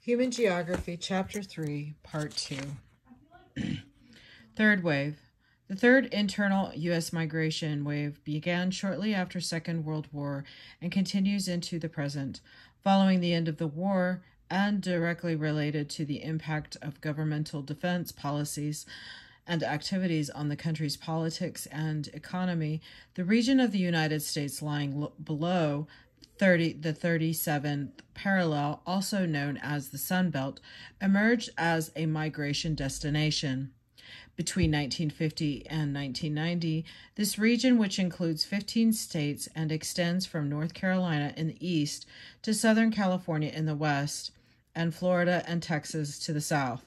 Human Geography, Chapter 3, Part 2. Third wave. The third internal U.S. migration wave began shortly after Second World War and continues into the present. Following the end of the war and directly related to the impact of governmental defense policies and activities on the country's politics and economy, the region of the United States lying below the 37th parallel, also known as the Sun Belt, emerged as a migration destination. Between 1950 and 1990, this region, which includes 15 states and extends from North Carolina in the east to Southern California in the west and Florida and Texas to the south,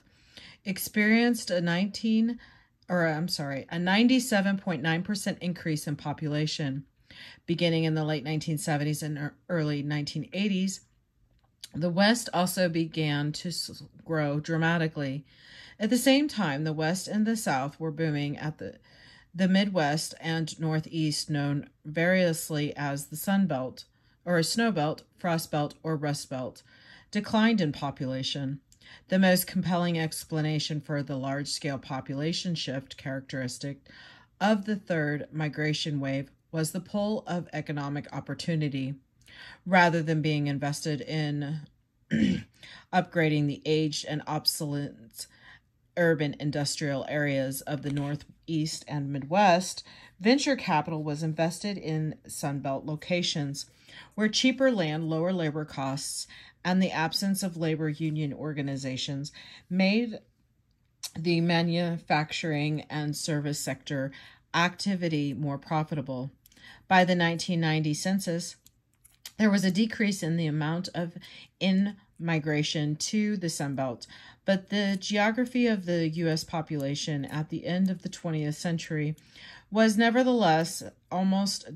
experienced a 97.9% increase in population. Beginning in the late 1970s and early 1980s, the West also began to grow dramatically. At the same time, the West and the South were booming at the Midwest and Northeast, known variously as the Sun Belt, or a Snow Belt, Frost Belt, or Rust Belt, declined in population. The most compelling explanation for the large-scale population shift characteristic of the third migration wave was the pull of economic opportunity. Rather than being invested in upgrading the aged and obsolete urban industrial areas of the Northeast and Midwest, venture capital was invested in Sunbelt locations, where cheaper land, lower labor costs, and the absence of labor union organizations made the manufacturing and service sector activity more profitable. By the 1990 census, there was a decrease in the amount of in-migration to the Sunbelt, but the geography of the U.S. population at the end of the 20th century was nevertheless almost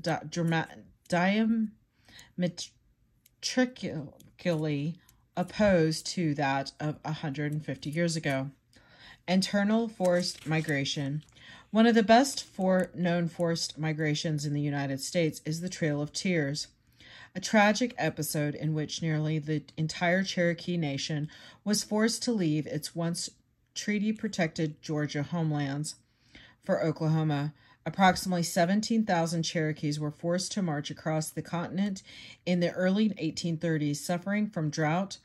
diametrically opposed to that of 150 years ago. Internal forced migration. One of the best known forced migrations in the United States is the Trail of Tears, a tragic episode in which nearly the entire Cherokee Nation was forced to leave its once treaty-protected Georgia homelands for Oklahoma. Approximately 17,000 Cherokees were forced to march across the continent in the early 1830s, suffering from drought,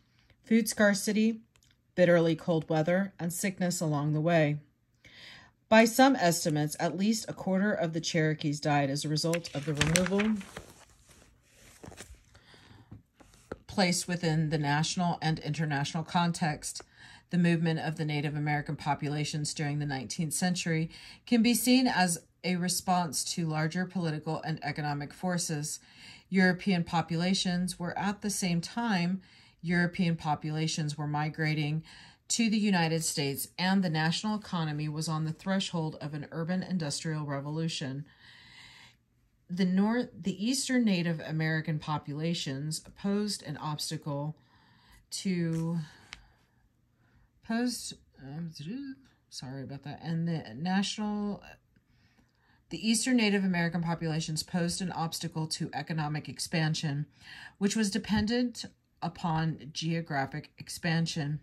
food scarcity, bitterly cold weather, and sickness along the way. By some estimates, at least a quarter of the Cherokees died as a result of the removal placed within the national and international context. The movement of the Native American populations during the 19th century can be seen as a response to larger political and economic forces. European populations were at the same time migrating to the United States, and the national economy was on the threshold of an urban industrial revolution. The Eastern Native American populations posed an obstacle to the Eastern Native American populations posed an obstacle to economic expansion, which was dependent upon geographic expansion.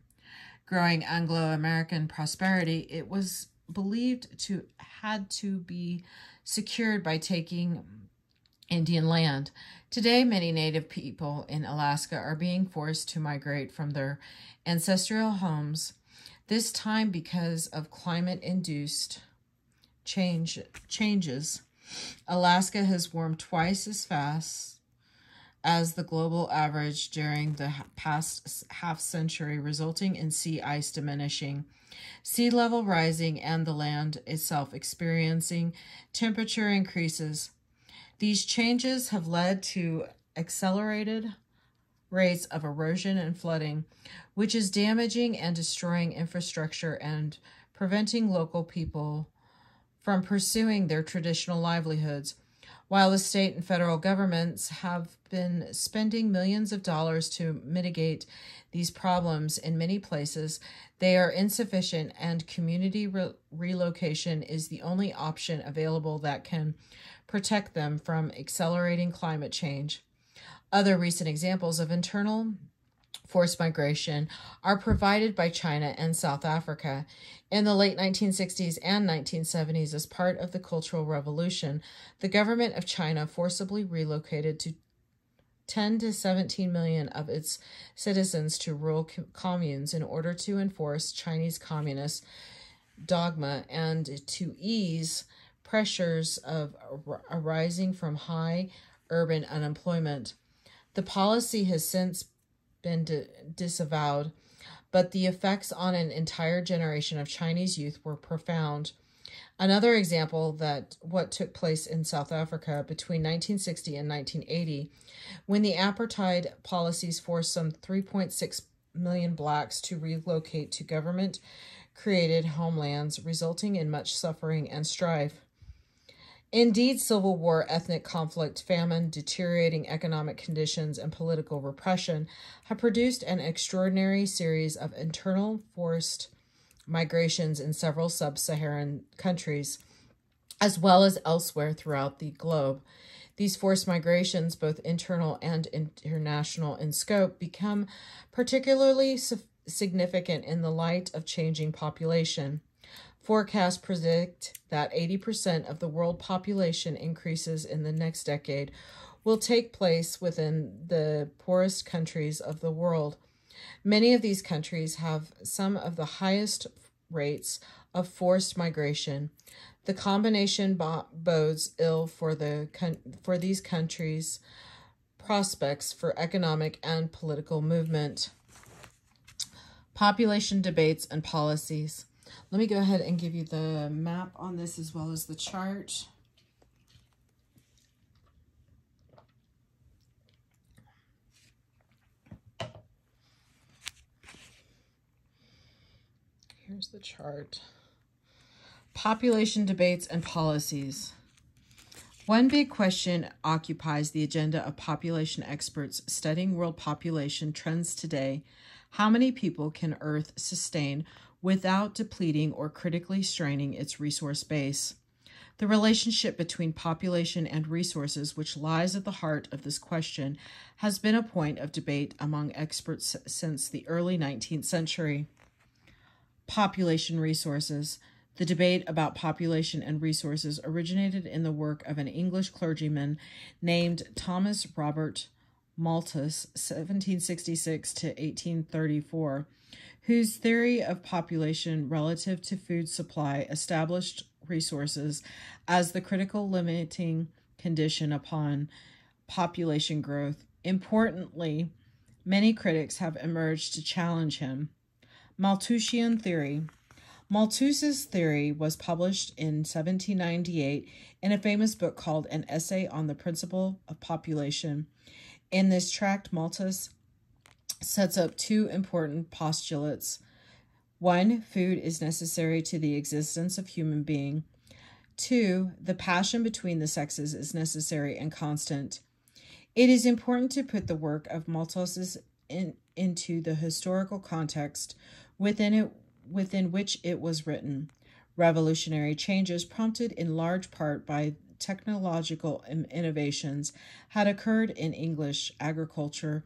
Growing Anglo-American prosperity, it was believed to had to be secured by taking Indian land. Today, many Native people in Alaska are being forced to migrate from their ancestral homes, this time because of climate-induced changes. Alaska has warmed twice as fast as the global average during the past half-century, resulting in sea ice diminishing, sea level rising, and the land itself experiencing temperature increases. These changes have led to accelerated rates of erosion and flooding, which is damaging and destroying infrastructure and preventing local people from pursuing their traditional livelihoods. While the state and federal governments have been spending millions of dollars to mitigate these problems in many places, they are insufficient, and community relocation is the only option available that can protect them from accelerating climate change. Other recent examples of internal forced migration are provided by China and South Africa. In the late 1960s and 1970s, as part of the Cultural Revolution, the government of China forcibly relocated to 10 to 17 million of its citizens to rural communes in order to enforce Chinese communist dogma and to ease pressures arising from high urban unemployment. The policy has since been disavowed, but the effects on an entire generation of Chinese youth were profound. Another example that what took place in South Africa between 1960 and 1980, when the apartheid policies forced some 3.6 million blacks to relocate to government-created homelands, resulting in much suffering and strife. Indeed, civil war, ethnic conflict, famine, deteriorating economic conditions, and political repression have produced an extraordinary series of internal forced migrations in several sub-Saharan countries, as well as elsewhere throughout the globe. These forced migrations, both internal and international in scope, become particularly significant in the light of changing population. Forecasts predict that 80% of the world population increases in the next decade will take place within the poorest countries of the world. Many of these countries have some of the highest rates of forced migration. The combination bodes ill for these countries' prospects for economic and political movement. Population debates and policies. Let me go ahead and give you the map on this as well as the chart. Here's the chart. Population debates and policies. One big question occupies the agenda of population experts studying world population trends today. How many people can Earth sustain without depleting or critically straining its resource base? The relationship between population and resources, which lies at the heart of this question, has been a point of debate among experts since the early 19th century. Population resources. The debate about population and resources originated in the work of an English clergyman named Thomas Robert Malthus, 1766 to 1834, whose theory of population relative to food supply established resources as the critical limiting condition upon population growth. Importantly, many critics have emerged to challenge him. Malthusian theory. Malthus's theory was published in 1798 in a famous book called An Essay on the Principle of Population. In this tract, Malthus sets up two important postulates. One, food is necessary to the existence of human being. Two, the passion between the sexes is necessary and constant. It is important to put the work of Malthus into the historical context within which it was written. Revolutionary changes, prompted in large part by technological innovations, had occurred in English agriculture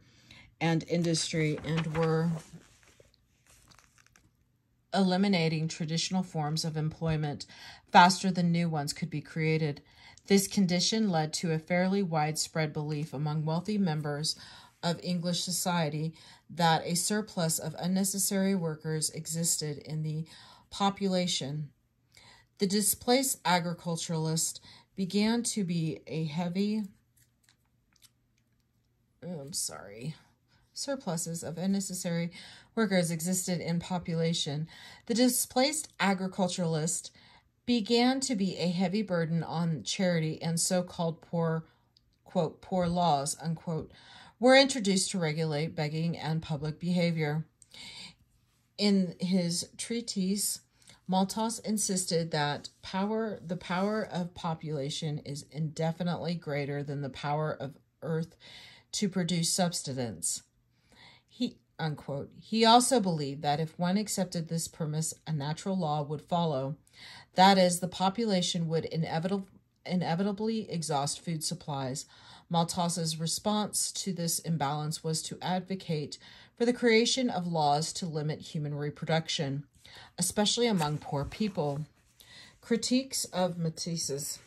and industry and were eliminating traditional forms of employment faster than new ones could be created. This condition led to a fairly widespread belief among wealthy members of English society that a surplus of unnecessary workers existed in the population. The displaced agriculturalist began to be a heavy surpluses of unnecessary workers existed in population. The displaced agriculturalist began to be a heavy burden on charity, and so-called poor, quote, poor laws, unquote, were introduced to regulate begging and public behavior. In his treatise, Malthus insisted that the power of population is indefinitely greater than the power of earth to produce subsistence. He also believed that if one accepted this premise, a natural law would follow. That is, the population would inevitably exhaust food supplies. Malthus's response to this imbalance was to advocate for the creation of laws to limit human reproduction, especially among poor people. Critiques of Malthus.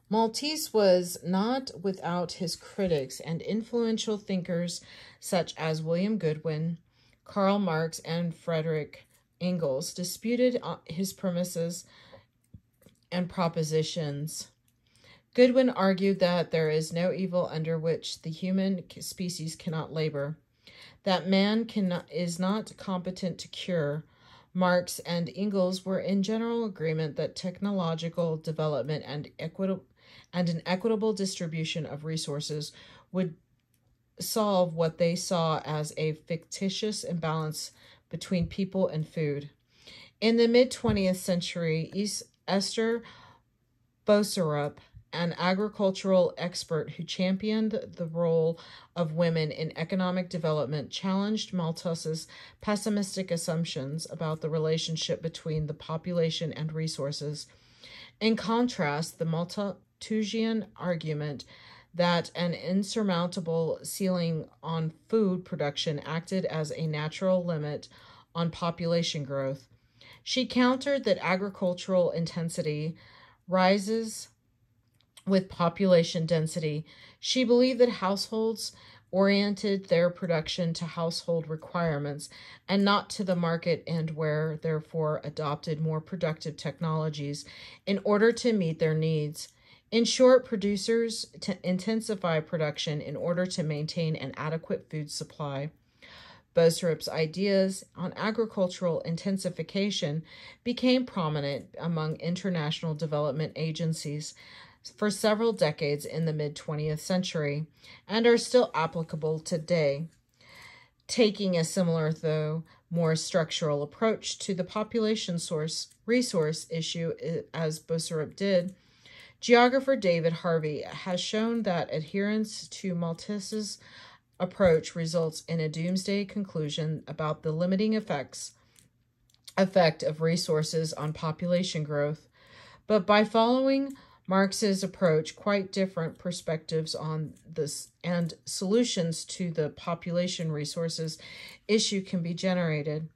Malthus was not without his critics, and influential thinkers such as William Goodwin, Karl Marx, and Friedrich Engels disputed his premises and propositions. Goodwin argued that there is no evil under which the human species cannot labor, that man is not competent to cure. Marx and Engels were in general agreement that technological development and an equitable distribution of resources would solve what they saw as a fictitious imbalance between people and food. In the mid-20th century, Esther Boserup, an agricultural expert who championed the role of women in economic development, challenged Malthus's pessimistic assumptions about the relationship between the population and resources. In contrast, the Malthusian argument that an insurmountable ceiling on food production acted as a natural limit on population growth. She countered that agricultural intensity rises with population density. She believed that households oriented their production to household requirements and not to the market, and were therefore adopted more productive technologies in order to meet their needs. In short, producers intensify production in order to maintain an adequate food supply. Boserup's ideas on agricultural intensification became prominent among international development agencies for several decades in the mid-20th century and are still applicable today. Taking a similar, though more structural approach to the population resource issue as Boserup did, geographer David Harvey has shown that adherence to Malthus's approach results in a doomsday conclusion about the limiting effect of resources on population growth. But by following Marx's approach, quite different perspectives on this and solutions to the population resources issue can be generated.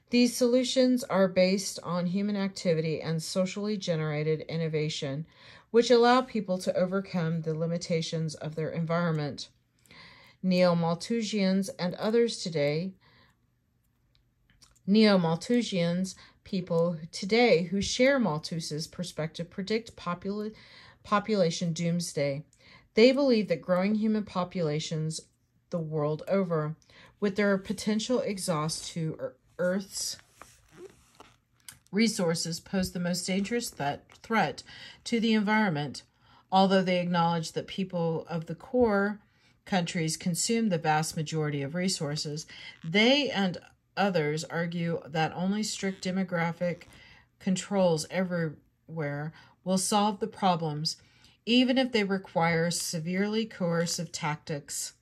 These solutions are based on human activity and socially generated innovation, which allow people to overcome the limitations of their environment. Neo-Malthusians and others today, people today who share Malthus's perspective predict population doomsday. They believe that growing human populations the world over, with their potential exhaust to Earth's resources, pose the most dangerous threat to the environment. Although they acknowledge that people of the core countries consume the vast majority of resources, they and others argue that only strict demographic controls everywhere will solve the problems, even if they require severely coercive tactics.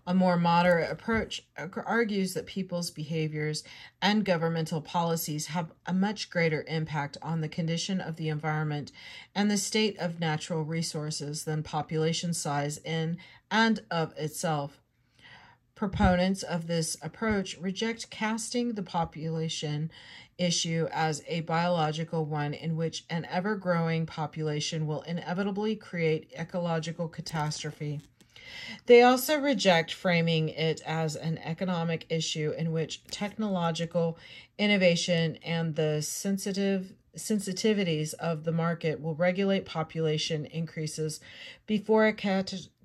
A more moderate approach argues that people's behaviors and governmental policies have a much greater impact on the condition of the environment and the state of natural resources than population size in and of itself. Proponents of this approach reject casting the population issue as a biological one in which an ever-growing population will inevitably create ecological catastrophe. They also reject framing it as an economic issue in which technological innovation and the sensitivities of the market will regulate population increases before a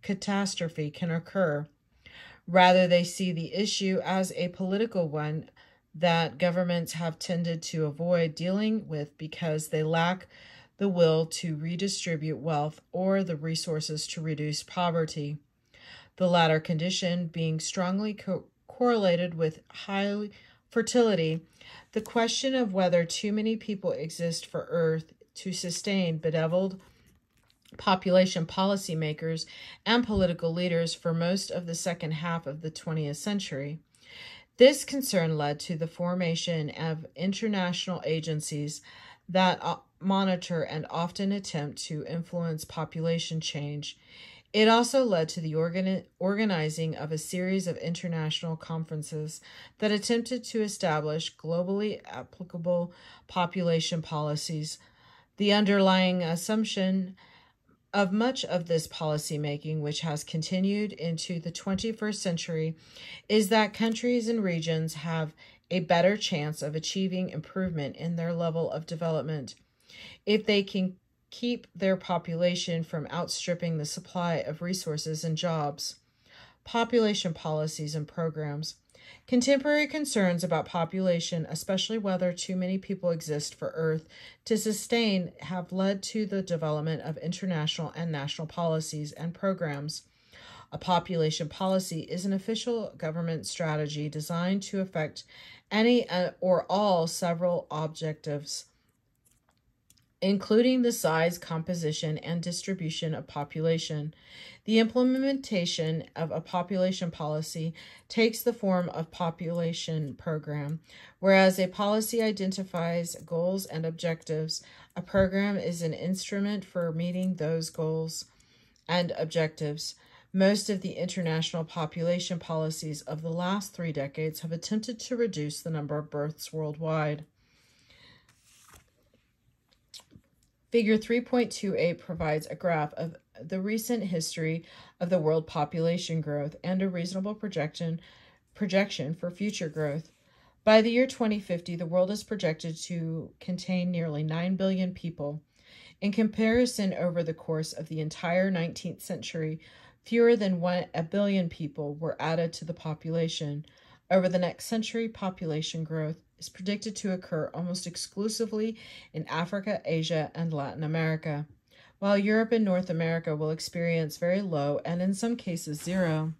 catastrophe can occur. Rather, they see the issue as a political one that governments have tended to avoid dealing with because they lack the will to redistribute wealth or the resources to reduce poverty. The latter condition being strongly correlated with high fertility, the question of whether too many people exist for Earth to sustain bedeviled population policymakers and political leaders for most of the second half of the 20th century. This concern led to the formation of international agencies that monitor and often attempt to influence population change. It also led to the organizing of a series of international conferences that attempted to establish globally applicable population policies. The underlying assumption of much of this policymaking, which has continued into the 21st century, is that countries and regions have a better chance of achieving improvement in their level of development if they can keep their population from outstripping the supply of resources and jobs. Population policies and programs. Contemporary concerns about population, especially whether too many people exist for Earth to sustain, have led to the development of international and national policies and programs. A population policy is an official government strategy designed to affect any or all several objectives, including the size, composition, and distribution of population. The implementation of a population policy takes the form of population program. Whereas a policy identifies goals and objectives, a program is an instrument for meeting those goals and objectives. Most of the international population policies of the last 3 decades have attempted to reduce the number of births worldwide. Figure 3.28 provides a graph of the recent history of the world population growth and a reasonable projection for future growth. By the year 2050, the world is projected to contain nearly 9 billion people. In comparison, over the course of the entire 19th century, fewer than 1 billion people were added to the population. Over the next century, population growth is predicted to occur almost exclusively in Africa, Asia, and Latin America, while Europe and North America will experience very low and in some cases zero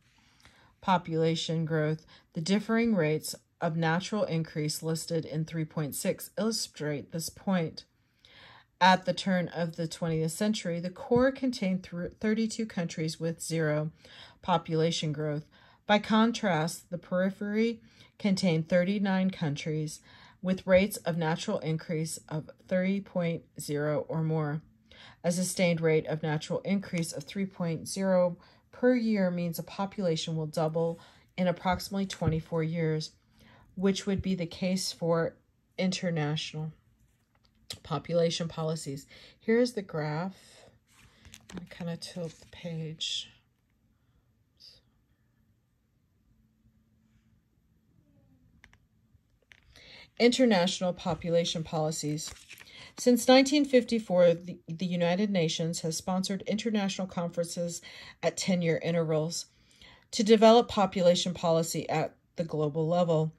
population growth. The differing rates of natural increase listed in 3.6 illustrate this point. At the turn of the 20th century, the core contained 32 countries with zero population growth. By contrast, the periphery contained 39 countries with rates of natural increase of 3.0 or more. A sustained rate of natural increase of 3.0 per year means a population will double in approximately 24 years, which would be the case for international population policies. Here's the graph. I'm going to kind of tilt the page. International population policies. Since 1954, the United Nations has sponsored international conferences at 10-year intervals to develop population policy at the global level.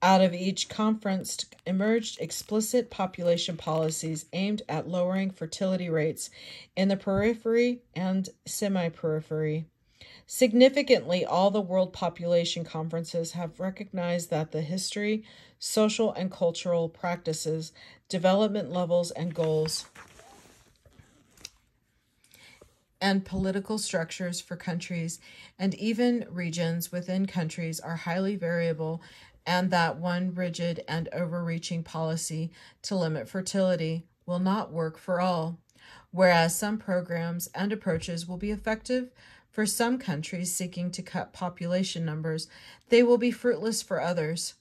Out of each conference emerged explicit population policies aimed at lowering fertility rates in the periphery and semi-periphery. Significantly, all the World Population Conferences have recognized that the history, social and cultural practices, development levels and goals, and political structures for countries and even regions within countries are highly variable, and that one rigid and overreaching policy to limit fertility will not work for all. Whereas some programs and approaches will be effective for some countries seeking to cut population numbers, they will be fruitless for others.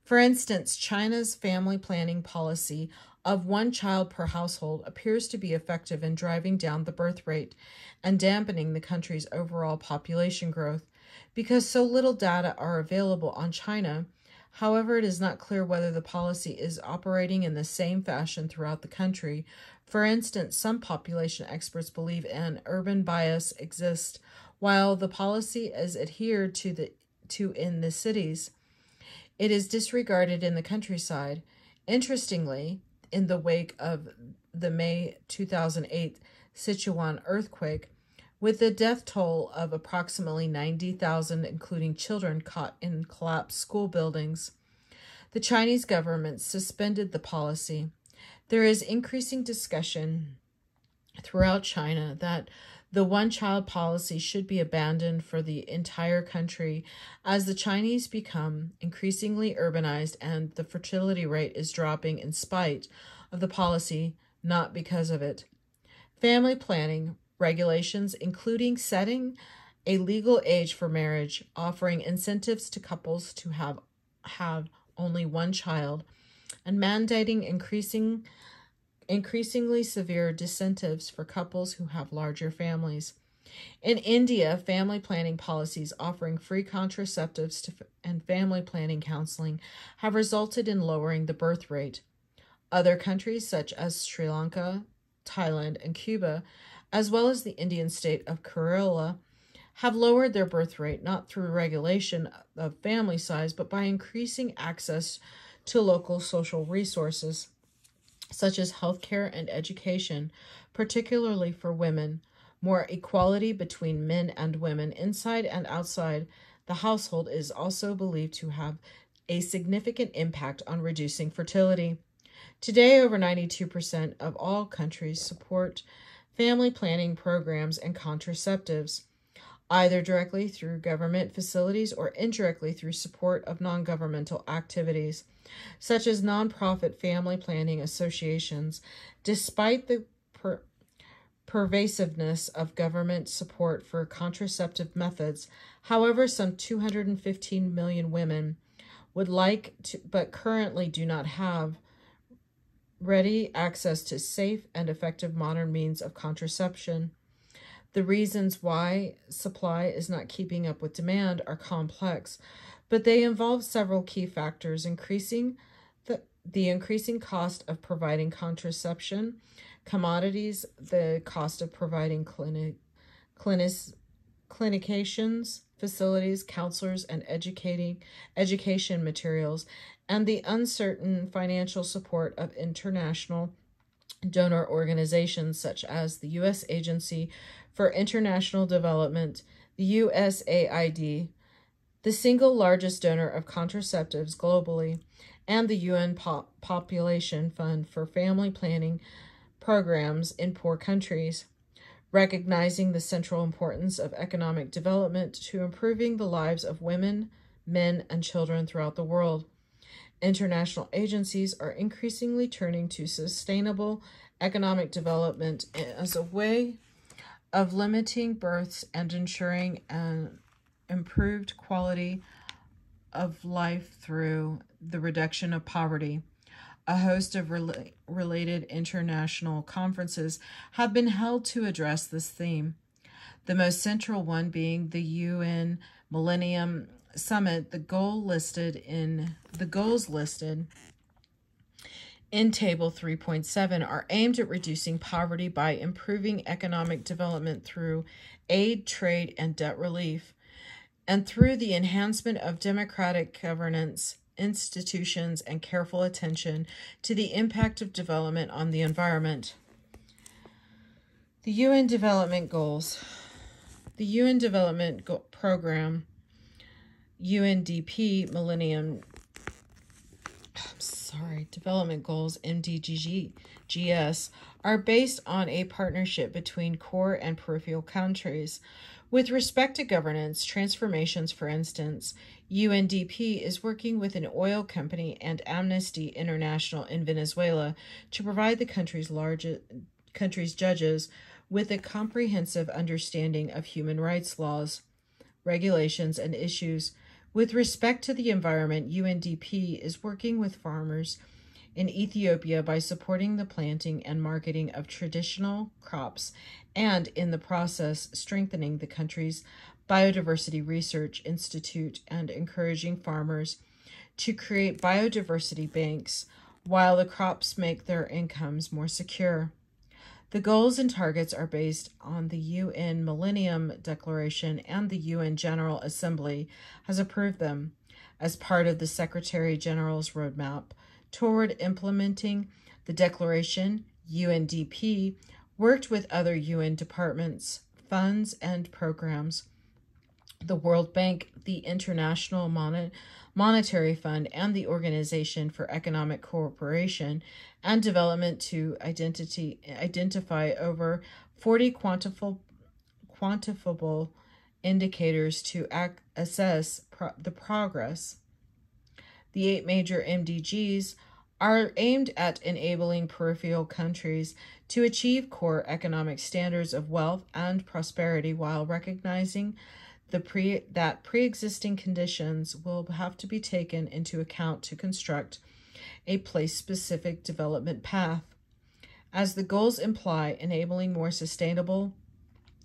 For instance, China's family planning policy of 1 child per household appears to be effective in driving down the birth rate and dampening the country's overall population growth. Because so little data are available on China, however, it is not clear whether the policy is operating in the same fashion throughout the country. For instance, some population experts believe an urban bias exists, while the policy is adhered to in the cities. It is disregarded in the countryside. Interestingly, in the wake of the May 2008 Sichuan earthquake, with the death toll of approximately 90,000, including children caught in collapsed school buildings, the Chinese government suspended the policy. There is increasing discussion throughout China that the one-child policy should be abandoned for the entire country as the Chinese become increasingly urbanized and the fertility rate is dropping in spite of the policy, not because of it. Family planning regulations, including setting a legal age for marriage, offering incentives to couples to have only one child, and mandating increasingly severe disincentives for couples who have larger families. In India, family planning policies offering free contraceptives and family planning counseling have resulted in lowering the birth rate. Other countries such as Sri Lanka, Thailand, and Cuba, as well as the Indian state of Kerala, have lowered their birth rate not through regulation of family size, but by increasing access to local social resources, such as healthcare and education, particularly for women, more equality between men and women inside and outside the household is also believed to have a significant impact on reducing fertility. Today, over 92% of all countries support family planning programs and contraceptives, either directly through government facilities or indirectly through support of non-governmental activities, such as nonprofit family planning associations. Despite the pervasiveness of government support for contraceptive methods, however, some 215 million women would like to, but currently do not have, ready access to safe and effective modern means of contraception. The reasons why supply is not keeping up with demand are complex, but they involve several key factors, increasing the increasing cost of providing contraception, commodities, the cost of providing clinicians, facilities, counselors, and education materials, and the uncertain financial support of international donor organizations such as the U.S. Agency for International Development, the USAID, the single largest donor of contraceptives globally, and the UN Population Fund for family planning programs in poor countries, recognizing the central importance of economic development to improving the lives of women, men, and children throughout the world. International agencies are increasingly turning to sustainable economic development as a way of limiting births and ensuring an improved quality of life through the reduction of poverty. A host of related international conferences have been held to address this theme, the most central one being the UN Millennium Summit. The goals listed in Table 3.7 are aimed at reducing poverty by improving economic development through aid, trade, and debt relief, and through the enhancement of democratic governance, institutions, and careful attention to the impact of development on the environment. The UN Development Goals. The UN Development Program, UNDP Development Goals, MDGs, are based on a partnership between core and peripheral countries. With respect to governance transformations, for instance, UNDP is working with an oil company and Amnesty International in Venezuela to provide the country's judges with a comprehensive understanding of human rights laws, regulations, and issues. With respect to the environment, UNDP is working with farmers in Ethiopia by supporting the planting and marketing of traditional crops and, in the process, strengthening the country's Biodiversity Research Institute and encouraging farmers to create biodiversity banks while the crops make their incomes more secure. The goals and targets are based on the UN Millennium Declaration, and the UN General Assembly has approved them as part of the Secretary General's roadmap toward implementing the declaration. UNDP worked with other UN departments, funds, and programs, the World Bank, the International Monetary Fund, and the Organization for Economic Cooperation and Development to identify over 40 quantifiable indicators to assess the progress. The 8 major MDGs are aimed at enabling peripheral countries to achieve core economic standards of wealth and prosperity while recognizing that pre-existing conditions will have to be taken into account to construct a place-specific development path. As the goals imply, enabling more sustainable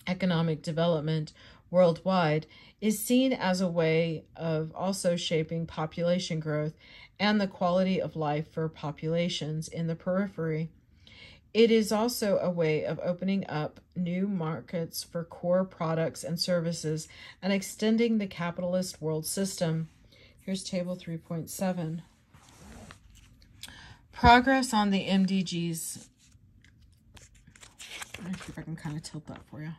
economic development worldwide is seen as a way of also shaping population growth and the quality of life for populations in the periphery. It is also a way of opening up new markets for core products and services and extending the capitalist world system. Here's table 3.7. Progress on the MDGs. Let me see if I can kind of tilt that for you.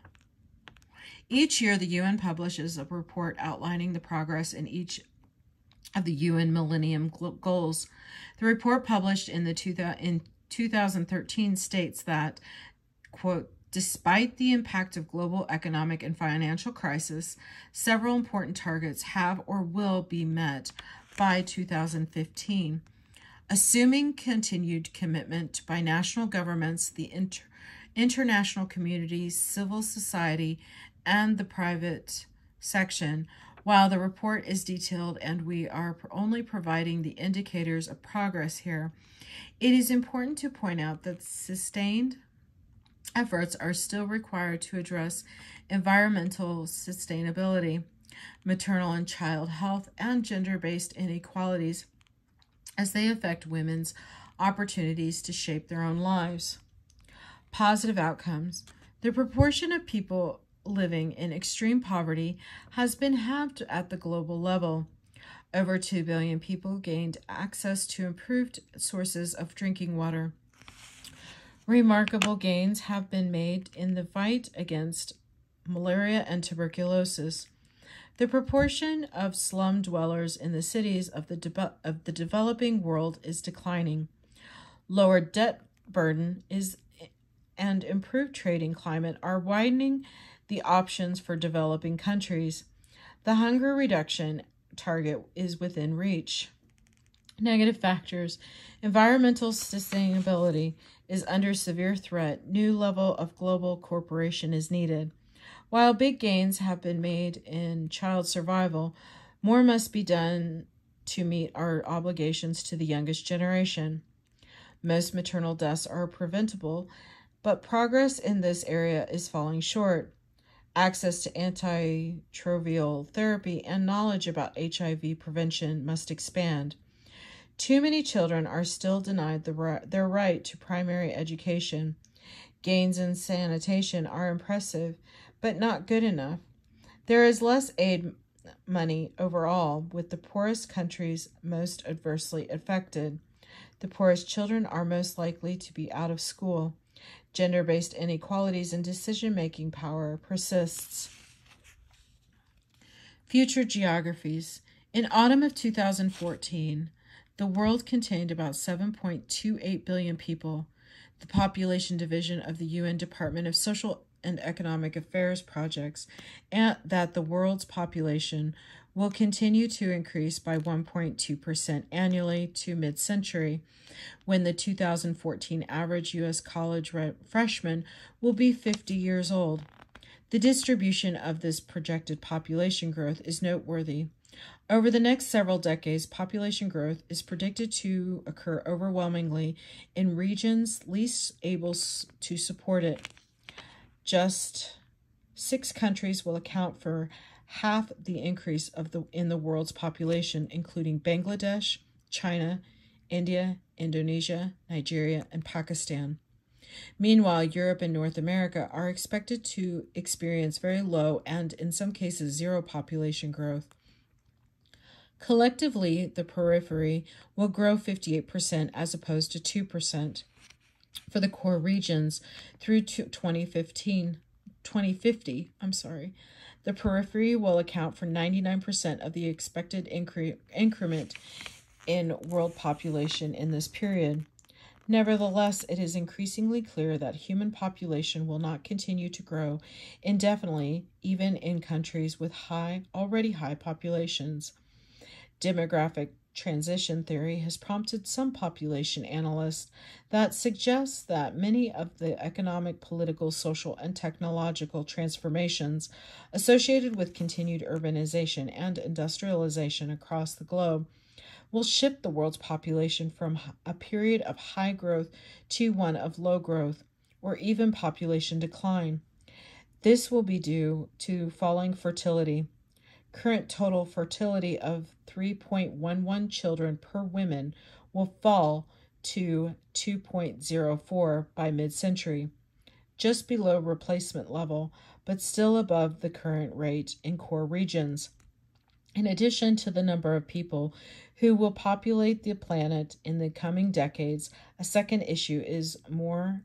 Each year, the UN publishes a report outlining the progress in each of the UN Millennium Goals. The report published in 2013 states that, quote, despite the impact of global economic and financial crisis, several important targets have or will be met by 2015. Assuming continued commitment by national governments, the international communities, civil society, and the private section. While the report is detailed and we are only providing the indicators of progress here, it is important to point out that sustained efforts are still required to address environmental sustainability, maternal and child health, and gender-based inequalities as they affect women's opportunities to shape their own lives. Positive outcomes. The proportion of people living in extreme poverty has been halved at the global level. Over 2 billion people gained access to improved sources of drinking water. Remarkable gains have been made in the fight against malaria and tuberculosis. The proportion of slum dwellers in the cities of the developing world is declining. Lower debt burden and improved trading climate are widening the options for developing countries. The hunger reduction target is within reach. Negative factors. Environmental sustainability is under severe threat. New level of global cooperation is needed. While big gains have been made in child survival, more must be done to meet our obligations to the youngest generation. Most maternal deaths are preventable, but progress in this area is falling short. Access to antiretroviral therapy and knowledge about HIV prevention must expand. Too many children are still denied their right to primary education. Gains in sanitation are impressive, but not good enough. There is less aid money overall, with the poorest countries most adversely affected. The poorest children are most likely to be out of school. Gender-based inequalities in decision-making power persists. Future geographies. In autumn of 2014, the world contained about 7.28 billion people. The Population Division of the UN Department of Social and Economic Affairs projects and that the world's population will continue to increase by 1.2% annually to mid-century, when the 2014 average U.S. college freshman will be 50 years old. The distribution of this projected population growth is noteworthy. Over the next several decades, population growth is predicted to occur overwhelmingly in regions least able to support it. Just 6 countries will account for half the increase in the world's population, including Bangladesh, China, India, Indonesia, Nigeria, and Pakistan. Meanwhile, Europe and North America are expected to experience very low and, in some cases, zero population growth. Collectively, the periphery will grow 58% as opposed to 2% for the core regions through 2050. The periphery will account for 99% of the expected increment in world population in this period. Nevertheless, it is increasingly clear that human population will not continue to grow indefinitely, even in countries with already high populations. Demographic transition theory has prompted some population analysts that suggest that many of the economic, political, social, and technological transformations associated with continued urbanization and industrialization across the globe will shift the world's population from a period of high growth to one of low growth or even population decline. This will be due to falling fertility. Current total fertility of 3.11 children per woman will fall to 2.04 by mid-century, just below replacement level, but still above the current rate in core regions. In addition to the number of people who will populate the planet in the coming decades, a second issue is more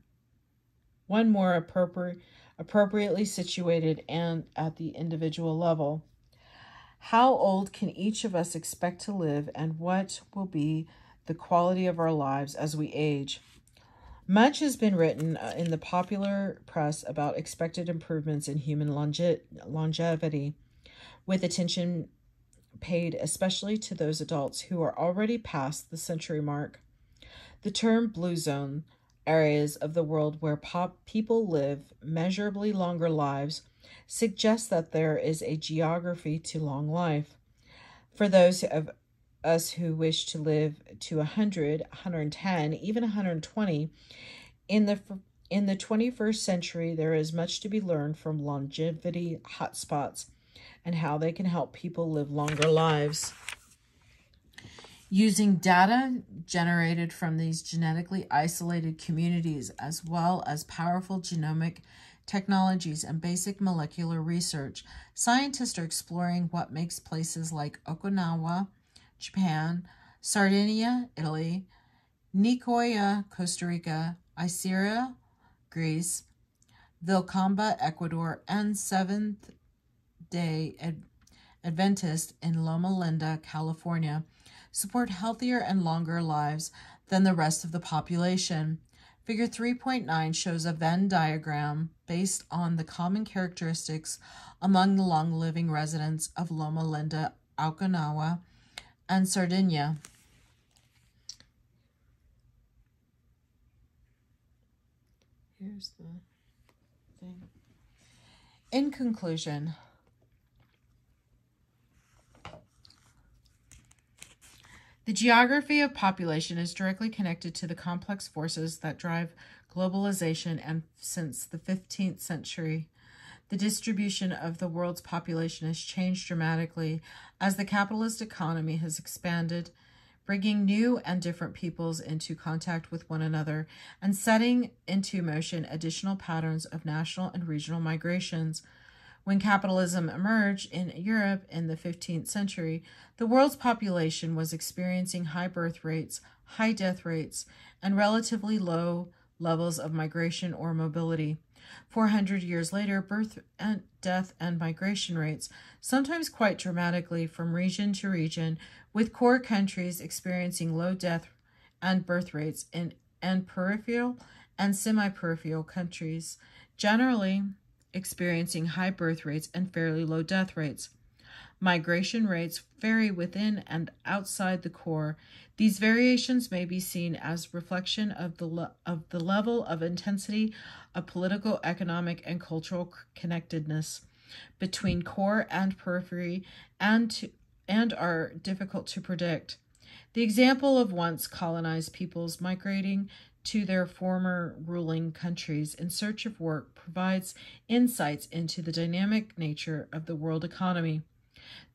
appropriately situated and at the individual level. How old can each of us expect to live, and what will be the quality of our lives as we age? Much has been written in the popular press about expected improvements in human longevity, with attention paid especially to those adults who are already past the century mark. The term blue zone, areas of the world where people live measurably longer lives, suggests that there is a geography to long life. For those of us who wish to live to 100, 110, even 120, in the 21st century, there is much to be learned from longevity hotspots and how they can help people live longer lives. Using data generated from these genetically isolated communities, as well as powerful genomic technologies and basic molecular research, scientists are exploring what makes places like Okinawa, Japan, Sardinia, Italy, Nicoya, Costa Rica, Icaria, Greece, Vilcabamba, Ecuador, and Seventh-day Adventist in Loma Linda, California, support healthier and longer lives than the rest of the population. Figure 3.9 shows a Venn diagram based on the common characteristics among the long-living residents of Loma Linda, Okinawa, and Sardinia. Here's the thing. In conclusion, the geography of population is directly connected to the complex forces that drive globalization, and since the 15th century, the distribution of the world's population has changed dramatically as the capitalist economy has expanded, bringing new and different peoples into contact with one another and setting into motion additional patterns of national and regional migrations. When capitalism emerged in Europe in the 15th century, the world's population was experiencing high birth rates, high death rates, and relatively low levels of migration or mobility. 400 years later, birth and death and migration rates, sometimes quite dramatically from region to region, with core countries experiencing low death and birth rates and peripheral and semi-peripheral countries generally experiencing high birth rates and fairly low death rates. Migration rates vary within and outside the core. These variations may be seen as reflection of the level of intensity of political, economic, and cultural connectedness between core and periphery and are difficult to predict. The example of once colonized peoples migrating to their former ruling countries in search of work provides insights into the dynamic nature of the world economy.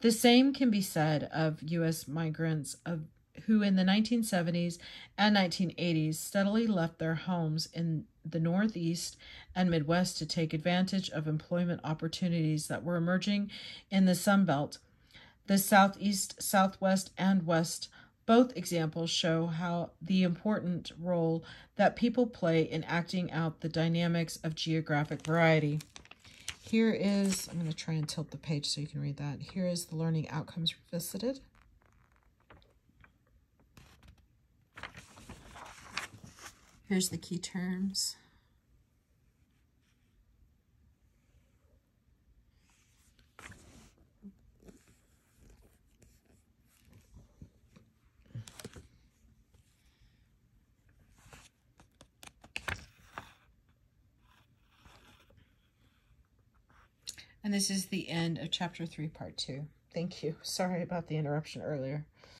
The same can be said of U.S. migrants who in the 1970s and 1980s steadily left their homes in the Northeast and Midwest to take advantage of employment opportunities that were emerging in the Sun Belt. The Southeast, Southwest, and West, both examples show how the important role that people play in acting out the dynamics of geographic variety. Here is, I'm going to try and tilt the page so you can read that. Here is the learning outcomes revisited. Here's the key terms. And this is the end of Chapter 3, Part 2. Thank you. Sorry about the interruption earlier.